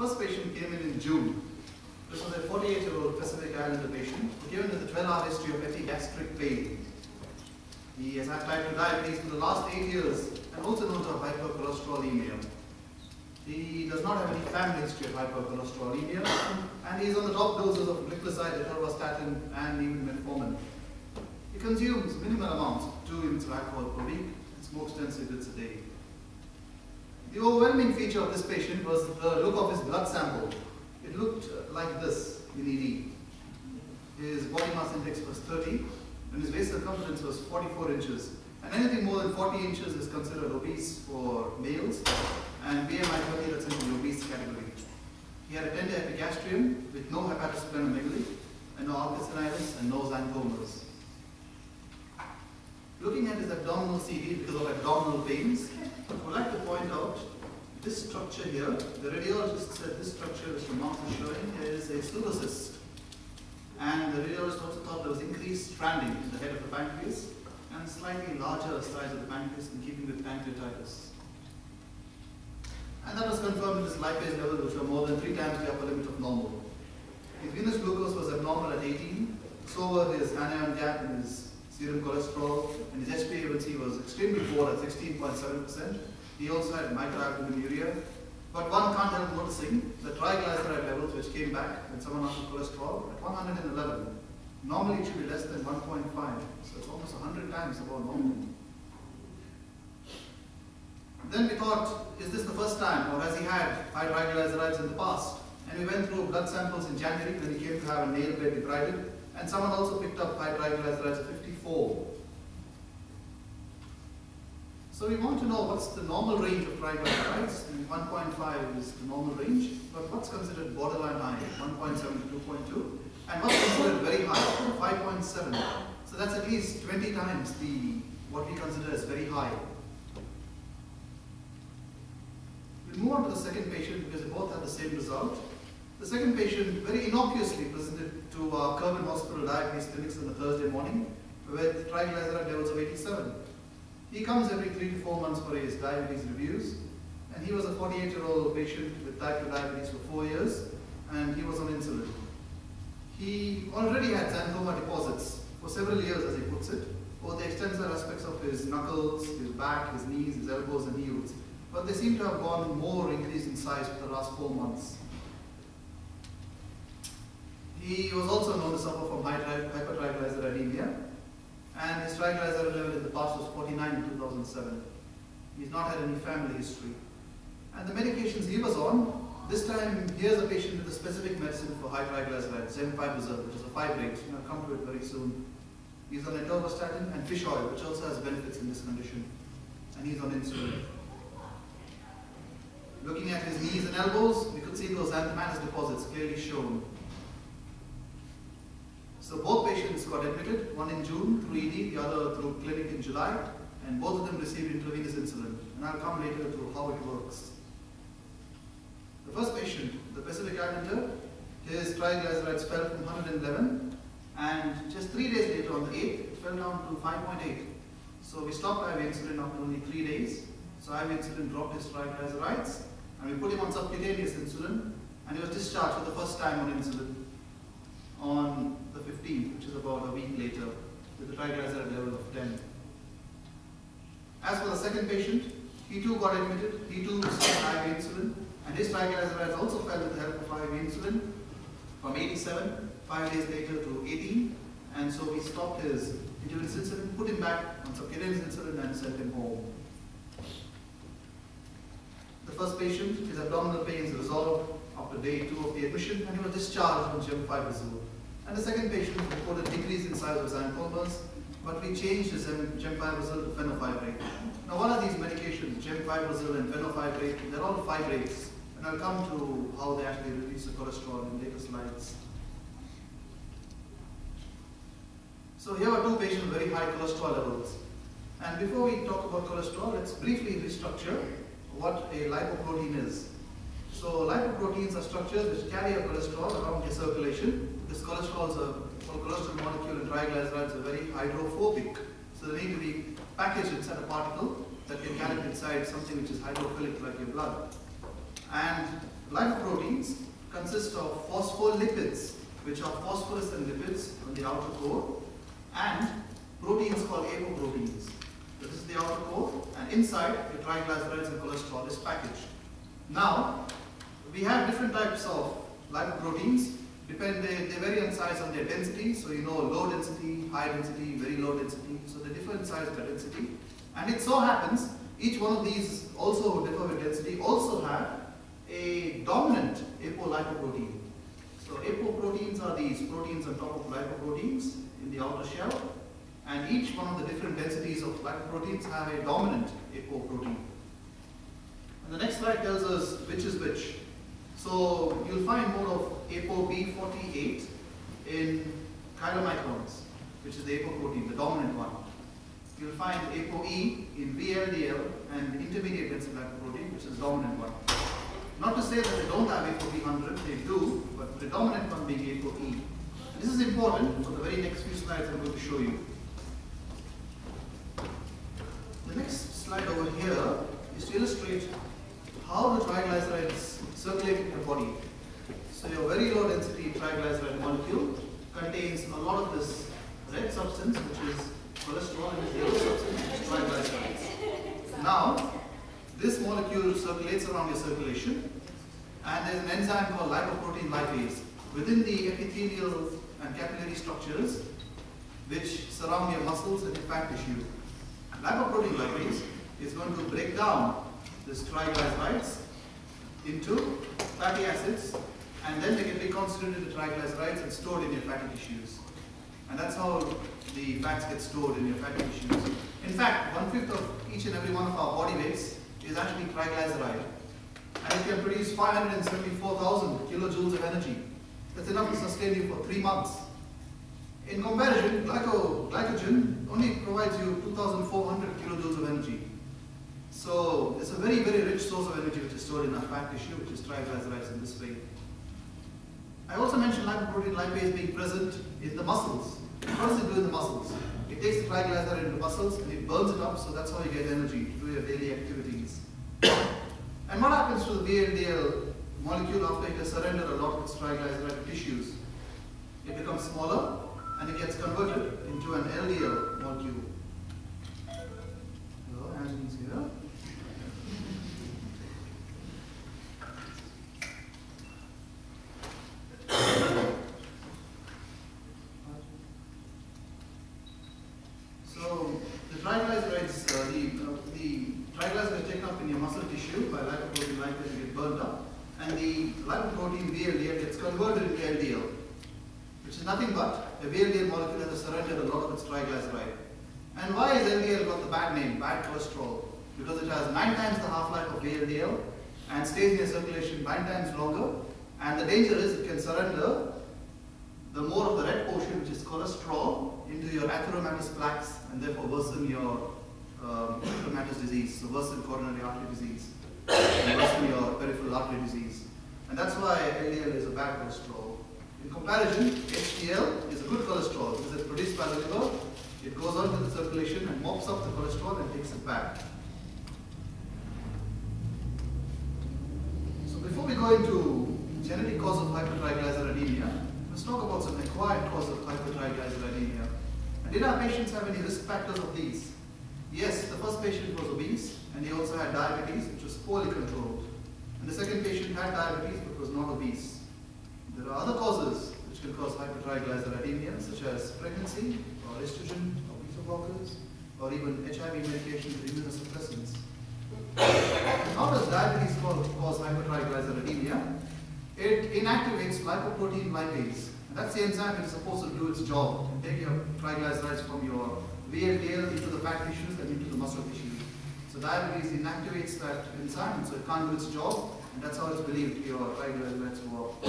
first patient came in June. This was a 48-year-old Pacific Islander patient who came in with a 12-hour history of epigastric pain. He has had type 2 diabetes for the last 8 years and also known to have hypercholesterolemia. He does not have any family history of hypercholesterolemia, and he is on the top doses of glycoside, atorvastatin, and even metformin. He consumes minimal amounts, 2 units of alcohol per week, and smokes 10 cigarettes a day. The overwhelming feature of this patient was the look of his blood sample. It looked like this in ED. His body mass index was 30, and his waist circumference was 44 inches. And anything more than 40 inches is considered obese for males, and BMI 30, that's in the obese category. He had a tender epigastrium with no hepatosplenomegaly, and no algecenitis, and no xanthomas. Looking at his abdominal CD because of abdominal pains, I would like to point out this structure here. The radiologist said this structure which the mark is showing is a pseudocyst. And the radiologist also thought there was increased stranding in the head of the pancreas and slightly larger size of the pancreas in keeping with pancreatitis. And that was confirmed in his lipase levels, which were more than 3 times the upper limit of normal. His venous glucose was abnormal at 18, so were his anion gap and his serum cholesterol, and his HbA1c was extremely poor at 16.7%. He also had microalbuminuria. But one can't help noticing the triglyceride levels which came back when someone asked for cholesterol at 111. Normally it should be less than 1.5, so it's almost 100 times above normal. Then we thought, is this the first time, or has he had high triglycerides in the past? And we went through blood samples in January when he came to have a nail bed debrided, and someone also picked up high triglycerides at 54. So we want to know what's the normal range of triglycerides, and 1.5 is the normal range, but what's considered borderline high, 1.7 to 2.2, and what's considered very high, 5.7. So that's at least 20 times what we consider as very high. We'll move on to the second patient because they both have the same result. The second patient very innocuously presented to Kerwin Hospital Diabetes Clinics on a Thursday morning with triglyceride levels of 87. He comes every 3 to 4 months for his diabetes reviews, and he was a 48-year-old patient with type 2 diabetes for 4 years, and he was on insulin. He already had xanthoma deposits for several years, as he puts it, both the extensor aspects of his knuckles, his back, his knees, his elbows, and heels. But they seem to have gone more increased in size for the last 4 months. He was also known to suffer from hypertriglyceridemia, and his triglyceride level in the past was 49 in 2007. He's not had any family history. And the medications he was on, this time here's a patient with a specific medicine for high triglycerides, gemfibrozil, which is a fibrate, and I'll come to it very soon. He's on atorvastatin and fish oil, which also has benefits in this condition, and he's on insulin. Looking at his knees and elbows, we could see those xanthomatous deposits clearly shown. So both patients got admitted, one in June through ED, the other through clinic in July, and both of them received intravenous insulin. And I'll come later to how it works. The first patient, the Pacific Islander, his triglycerides fell from 111, and just 3 days later, on the 8th, it fell down to 5.8. So we stopped IV insulin after only 3 days. So IV insulin dropped his triglycerides, and we put him on subcutaneous insulin, and he was discharged for the first time on insulin on the 15th, which is about a week later, with a triglyceride level of 10. As for the second patient, he too got admitted, he too received IV insulin, and his triglycerides also fell with the help of IV insulin from 87, 5 days later to 18, and so we stopped his intravenous insulin, put him back on subcutaneous insulin, and sent him home. The first patient, his abdominal pains resolved after day 2 of the admission, and he was discharged on gemfibrozil. And the second patient reported decrease in size of xanthomas, but we changed his gemfibrozil to fenofibrate. Now, what are these medications, gemfibrozil and fenofibrate? They're all fibrates, and I'll come to how they actually reduce the cholesterol in later slides. So here are 2 patients with very high cholesterol levels. And before we talk about cholesterol, let's briefly restructure what a lipoprotein is. So lipoproteins are structures which carry a cholesterol around your circulation. This cholesterol molecule in triglycerides are very hydrophobic. So they need to be packaged inside a particle that can carry inside something which is hydrophilic like your blood. And lipoproteins consist of phospholipids, which are phosphorus and lipids on the outer core, and proteins called apoproteins. So this is the outer core, and inside the triglycerides and cholesterol is packaged. Now, we have different types of lipoproteins. They vary in size and their density. So you know, low density, high density, very low density. So they differ in size by density. And it so happens, each one of these also differ with density, also have a dominant apolipoprotein. So apoproteins are these proteins on top of lipoproteins in the outer shell. And each one of the different densities of lipoproteins have a dominant apoprotein. And the next slide tells us which is which. So you'll find more of ApoB48 in chylomicrons, which is the apoprotein, the dominant one. You'll find ApoE in VLDL and intermediate density lipoprotein, which is the dominant one. Not to say that they don't have ApoB100, they do, but the predominant one being ApoE. And this is important for the very next few slides I'm going to show you. The next slide over here is to illustrate how the triglycerides circulate in your body. So your very low density triglyceride molecule contains a lot of this red substance, which is cholesterol, and this yellow substance, which is triglycerides. Now, this molecule circulates around your circulation, and there is an enzyme called lipoprotein lipase within the epithelial and capillary structures which surround your muscles and your fat tissue. Lipoprotein lipase is going to break down this triglycerides into fatty acids, and then they get reconstituted into triglycerides and stored in your fatty tissues. And that's how the fats get stored in your fatty tissues. In fact, 1/5 of each and every one of our body weights is actually triglyceride. And it can produce 574,000 kilojoules of energy. That's enough to sustain you for 3 months. In comparison, glycogen only provides you 2,400 kilojoules of energy. So it's a very, very rich source of energy which is stored in our fat tissue, which is triglycerides in this way. I also mentioned lipoprotein lipase being present in the muscles. What does it do in the muscles? It takes the triglyceride into the muscles and it burns it up, so that's how you get energy to do your daily activities. And what happens to the VLDL molecule after it has surrendered a lot of its triglyceride tissues? It becomes smaller and it gets converted into an LDL molecule. Hello, Algenes here. So the triglycerides, the triglycerides taken up in your muscle tissue by lipoprotein lipase get burned up, and the lipoprotein VLDL gets converted into LDL, which is nothing but a VLDL molecule that has surrendered a lot of its triglyceride. And why has LDL got the bad name, bad cholesterol? Because it has 9 times the half-life of VLDL and stays in your circulation 9 times longer. And the danger is it can surrender the more of the red portion, which is cholesterol, into your atherosclerotic plaques and therefore worsen your atherosclerotic disease, so worsen coronary artery disease, and worsen your peripheral artery disease. And that's why LDL is a bad cholesterol. In comparison, HDL is a good cholesterol because it's produced by the liver, it goes on to the circulation and mops up the cholesterol and takes it back. So before we go into genetic cause of hypertriglyceridemia, let's talk about some acquired cause of hypertriglyceridemia. And did our patients have any risk factors of these? Yes, the first patient was obese and he also had diabetes, which was poorly controlled. And the second patient had diabetes but was not obese. There are other causes which can cause hypertriglyceridemia, such as pregnancy, or estrogen, or beta blockers, or even HIV medications or immunosuppressants. How does diabetes cause hypertriglyceridemia? It inactivates lipoprotein lipase. And that's the enzyme that is supposed to do its job and take your triglycerides from your VLDL into the fat tissues and into the muscle tissue. So diabetes inactivates that enzyme, so it can't do its job, and that's how it's believed your triglycerides go up.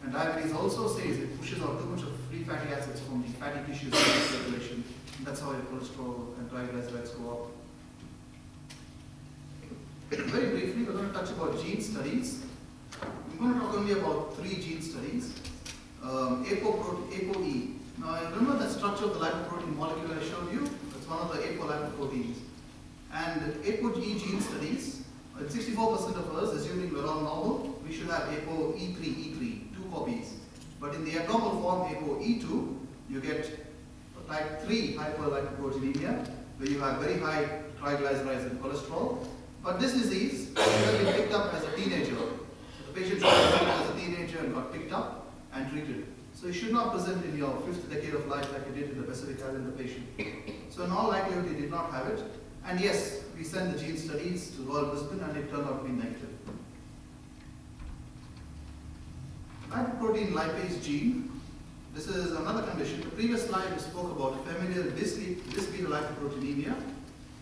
And diabetes also says it pushes out too much of free fatty acids from the fatty tissues in the circulation. And that's how your cholesterol and triglycerides go up. Very briefly, we're going to touch about gene studies. I'm going to talk only about 3 gene studies. ApoE. Now, remember the structure of the lipoprotein molecule I showed you? That's one of the apolipoproteins. And ApoE gene studies, 64% of us, assuming we're all normal, we should have ApoE3, two copies. But in the abnormal form, ApoE2, you get type 3 hyperlipoproteinemia, where you have very high triglycerides and cholesterol. But this disease has been picked up as a teenager. So the patient was treated as a teenager and got picked up and treated. So you should not present in your 5th decade of life like you did in the Pacific Islander patient. So in all likelihood, he did not have it. And yes, we sent the gene studies to Royal Brisbane and it turned out to be negative. Lipoprotein lipase gene. This is another condition. The previous slide we spoke about familial dysbeta-lipoproteinemia.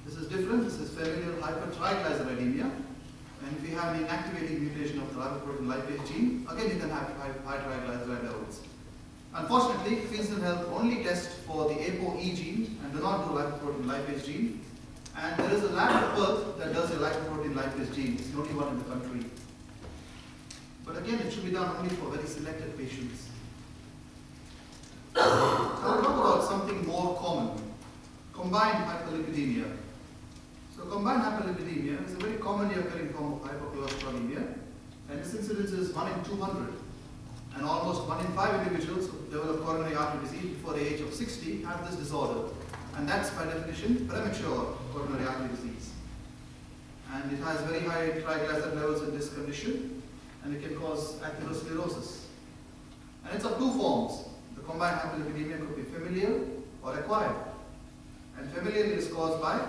This is different. This is familial hypertriglyceridemia. And if you have an inactivating mutation of the lipoprotein lipase gene, again you can have high triglyceride levels. Unfortunately, Queensland Health only test for the ApoE gene and do not do lipoprotein lipase gene. And there is a lab at Perth that does a lipoprotein lipase gene. It's the only one in the country. But again, it should be done only for very selected patients. Now we'll talk about something more common, combined hyperlipidemia. So combined hyperlipidemia is a very commonly occurring form of hypercholesterolemia, and its incidence is 1 in 200. And almost 1 in 5 individuals who develop coronary artery disease before the age of 60 have this disorder. And that's by definition premature coronary artery disease. And it has very high triglyceride levels in this condition, and it can cause atherosclerosis. And it's of two forms. The combined hyperlipidemia could be familial or acquired. And familial is caused by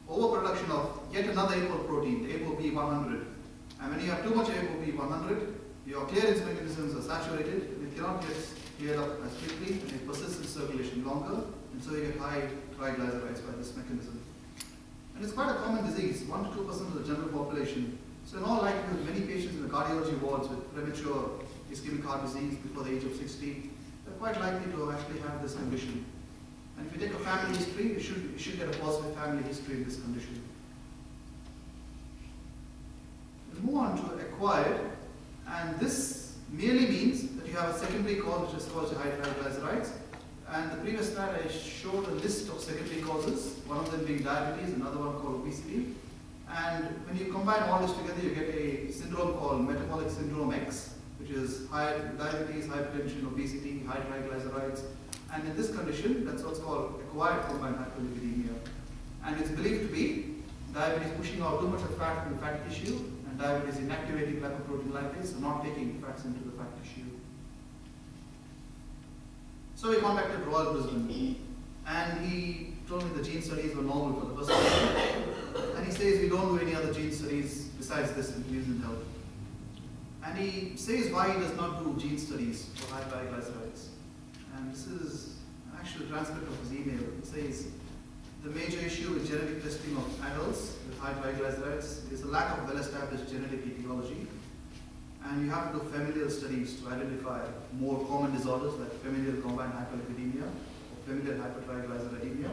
overproduction of yet another apoprotein, the ApoB100. And when you have too much ApoB100, your clearance mechanisms are saturated, and it cannot get cleared up as quickly, and it persists in circulation longer, and so you get high triglycerides by this mechanism. And it's quite a common disease, 1 to 2% of the general population. So in all likelihood, many patients in the cardiology wards with premature ischemic heart disease before the age of 60, they're quite likely to actually have this condition. And if you take a family history, you should get a positive family history in this condition. We'll move on to acquired, and this merely means that you have a secondary cause which is caused by high triglycerides. And the previous slide I showed a list of secondary causes, one of them being diabetes, another one called obesity. And when you combine all this together, you get a syndrome called metabolic syndrome X, which is high diabetes, hypertension, obesity, high triglycerides. And in this condition, that's what's called acquired combined hyperlipidemia. And it's believed to be diabetes pushing out too much of fat from the fatty tissue, and diabetes inactivating lipoprotein lipase, so not taking fats into the fat tissue. So we contacted Royal Brisbane, and he told me the gene studies were normal for the first time. And he says we don't do any other gene studies besides this in Queensland Health. And he says why he does not do gene studies for high triglycerides. And this is an actual transcript of his email. It says the major issue with genetic testing of adults with high triglycerides is the lack of well-established genetic etiology. And you have to do familial studies to identify more common disorders like familial combined hyperlipidemia or familial hypertriglyceridemia.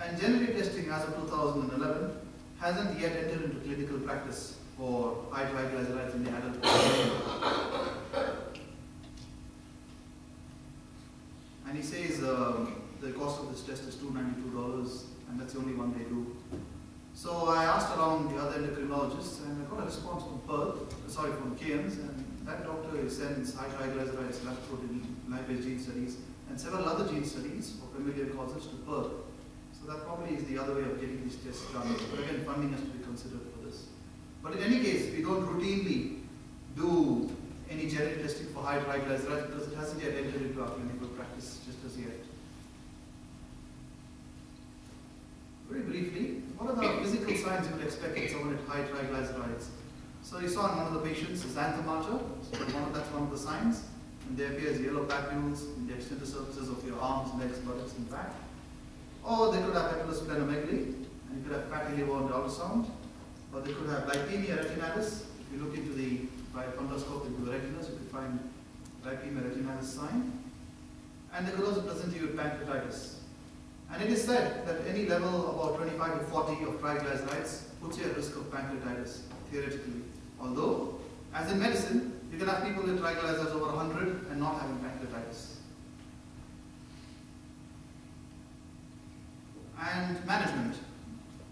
And genetic testing as of 2011 hasn't yet entered into clinical practice for high triglycerides in the adult population. And he says the cost of this test is $292, and that's the only one they do. So I asked around the other endocrinologists, and I got a response from Cairns, and that doctor sends high triglycerides, lipoprotein lipase gene studies, and several other gene studies for familial causes to Perth. So that probably is the other way of getting these tests done. But again, funding has to be considered for this. But in any case, we don't routinely do any genetic testing for high triglycerides because it hasn't yet entered into our clinical practice just as yet. Very briefly, what are the physical signs you would expect in someone with high triglycerides? So you saw in one of the patients xanthomata, so that's one of the signs, and there appears yellow papules in the extended surfaces of your arms, legs, buttocks, and back. Or they could have hepatosplenomegaly, and you could have fatty liver on the ultrasound. Or they could have lipemia retinalis. If you look into by fundoscope into the retinas, you could find lipemia retinalis sign. And they could also present you with pancreatitis. And it is said that any level about 25 to 40 of triglycerides puts you at risk of pancreatitis, theoretically. Although, as in medicine, you can have people with triglycerides over 100 and not having pancreatitis. And management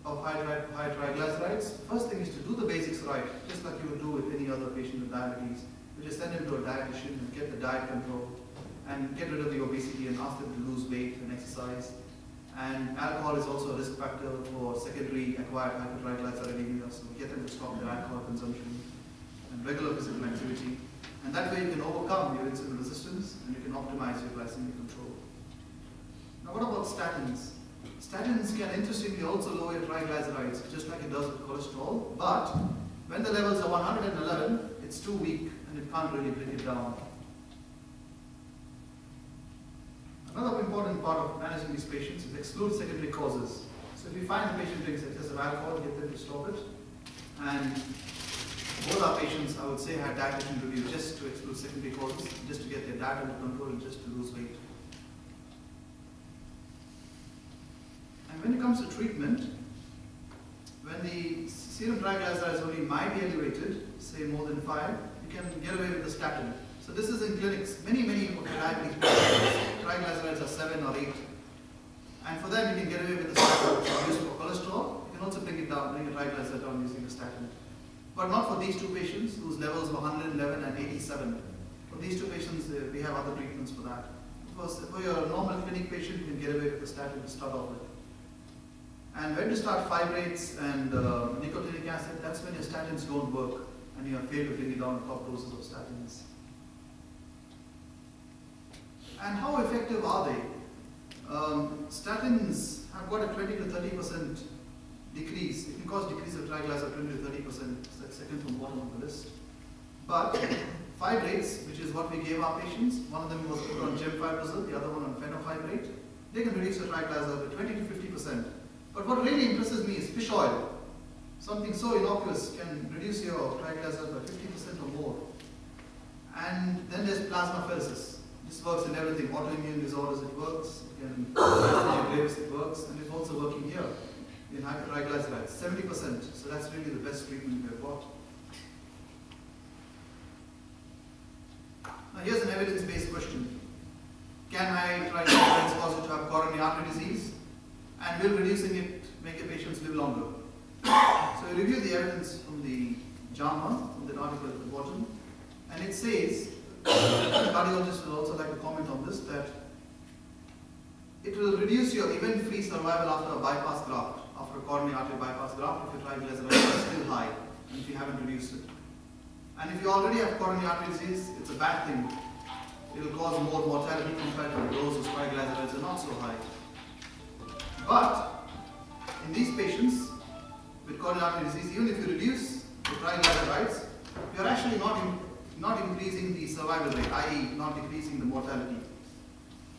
of high triglycerides, first thing is to do the basics right, just like you would do with any other patient with diabetes. You just send him to a dietitian and get the diet control and get rid of the obesity and ask them to lose weight and exercise. And alcohol is also a risk factor for secondary acquired hypertriglyceridemia, so get them to stop their alcohol consumption and regular physical activity. And that way you can overcome your insulin resistance and you can optimize your glycemic control. Now what about statins? Statins can interestingly also lower your triglycerides, just like it does with cholesterol, but when the levels are 111, it's too weak and it can't really bring it down. Another important part of managing these patients is exclude secondary causes. So if you find the patient drinks excessive alcohol, get them to stop it. And both our patients, I would say, had dietitian review just to exclude secondary causes, just to get their diet under control and just to lose weight. And when it comes to treatment, when the serum triglycerides only might be elevated, say more than 5, you can get away with the statin. So this is in clinics. Many of the diabetes patients, triglycerides are 7 or 8. And for them, you can get away with the statin, which is used for cholesterol. You can also bring it down, bring the triglycerides down using a statin. But not for these two patients whose levels were 111 and 87. For these two patients, we have other treatments for that. For your normal clinic patient, you can get away with the statin to start off with. And when to start fibrates and nicotinic acid, that's when your statins don't work and you have failed to bring it down to top doses of statins. And how effective are they? Statins have got a 20 to 30% decrease. It can cause decrease of triglycerides 20 to 30%. That's second from bottom of the list. But fibrates, which is what we gave our patients, one of them was put on gemfibrozil, the other one on fenofibrate, they can reduce your triglycerides by 20 to 50%. But what really impresses me is fish oil. Something so innocuous can reduce your triglycerides by 50% or more. And then there's plasmapheresis. This works in everything. Autoimmune disorders, it works. In graves, it works. And it's also working here in hypertriglycerides, 70%. So that's really the best treatment we have got. Now here's an evidence-based question. Can high triglycerides cause you to have coronary artery disease? And will reducing it make your patients live longer? So we review the evidence from the JAMA, from the article at the bottom, and it says, the cardiologist will also like to comment on this, that it will reduce your event-free survival after a bypass graft, after a coronary artery bypass graft, if your triglycerides are still high, and if you haven't reduced it. And if you already have coronary artery disease, it's a bad thing. It will cause more mortality compared to those whose triglycerides are not so high. But in these patients with coronary artery disease, even if you reduce the triglycerides, you are actually not increasing the survival rate, i.e. not decreasing the mortality.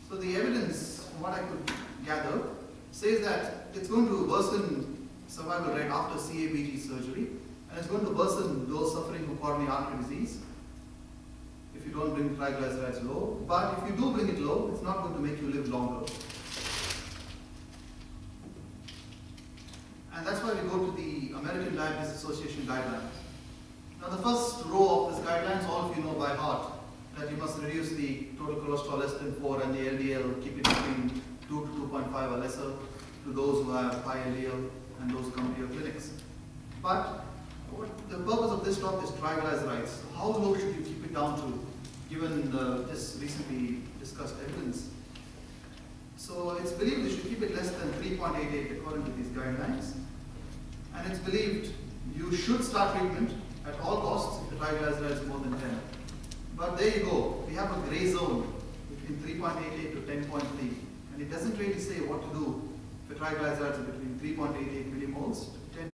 So the evidence, from what I could gather, says that it's going to worsen survival rate after CABG surgery, and it's going to worsen those suffering from coronary artery disease if you don't bring triglycerides low. But if you do bring it low, it's not going to make you live longer. And that's why we go to the American Diabetes Association guidelines. Now the first row of these guidelines, all of you know by heart, that you must reduce the total cholesterol less than 4 and the LDL, keep it between 2 to 2.5 or lesser to those who have high LDL and those who come to your clinics. But the purpose of this talk is triglycerides. How low should you keep it down to, given this recently discussed evidence? So it's believed you should keep it less than 3.88 according to these guidelines. And it's believed you should start treatment at all costs if the triglycerides is more than 10. But there you go. We have a gray zone between 3.88 to 10.3. And it doesn't really say what to do if the triglycerides are between 3.88 millimoles